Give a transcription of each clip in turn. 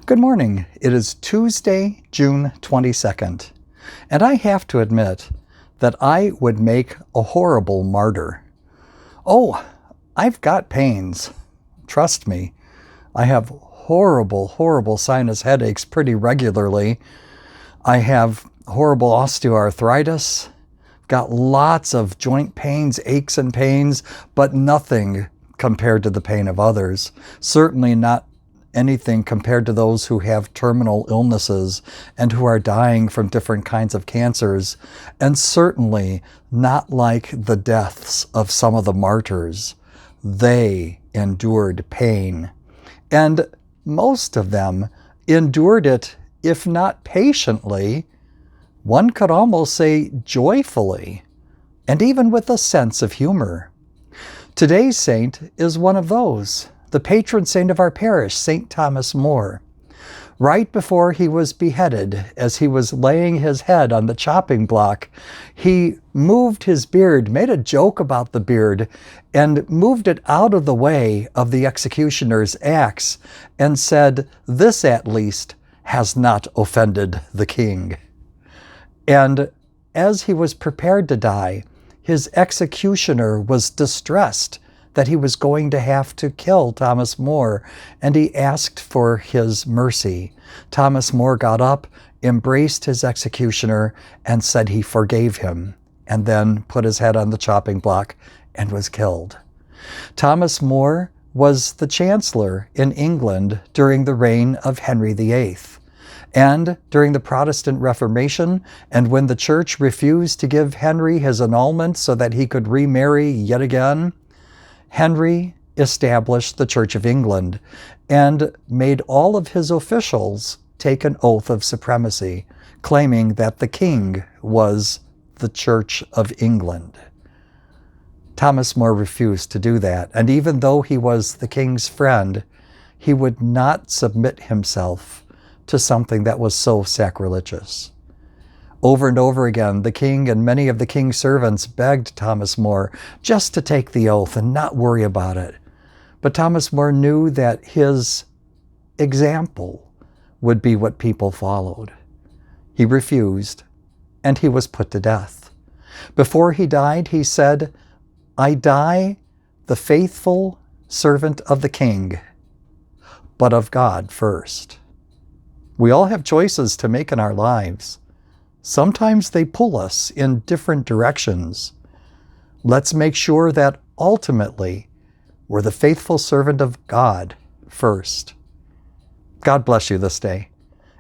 Good morning. It is Tuesday, June 22nd, and I have to admit that I would make a horrible martyr. Oh, I've got pains. Trust me, I have horrible sinus headaches pretty regularly. I have horrible osteoarthritis, got lots of joint pains, aches and pains, but nothing compared to the pain of others. Certainly not anything compared to those who have terminal illnesses and who are dying from different kinds of cancers, and certainly not like the deaths of some of the martyrs. They endured pain, and most of them endured it, if not patiently, one could almost say joyfully, and even with a sense of humor. Today's saint is one of those, the patron saint of our parish, St. Thomas More. Right before he was beheaded, as he was laying his head on the chopping block, he moved his beard, made a joke about the beard, and moved it out of the way of the executioner's axe, and said, "This at least has not offended the king." And as he was prepared to die, his executioner was distressed that he was going to have to kill Thomas More, and he asked for his mercy. Thomas More got up, embraced his executioner, and said he forgave him, and then put his head on the chopping block and was killed. Thomas More was the chancellor in England during the reign of Henry VIII. And during the Protestant Reformation, and when the church refused to give Henry his annulment so that he could remarry yet again, Henry established the Church of England and made all of his officials take an oath of supremacy, claiming that the king was the Church of England. Thomas More refused to do that, and even though he was the king's friend, he would not submit himself to something that was so sacrilegious. Over and over again, the king and many of the king's servants begged Thomas More just to take the oath and not worry about it. But Thomas More knew that his example would be what people followed. He refused, and he was put to death. Before he died, he said, "I die the faithful servant of the king, but of God first." We all have choices to make in our lives. Sometimes they pull us in different directions. Let's make sure that ultimately we're the faithful servant of God first. God bless you this day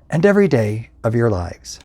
and every day of your lives.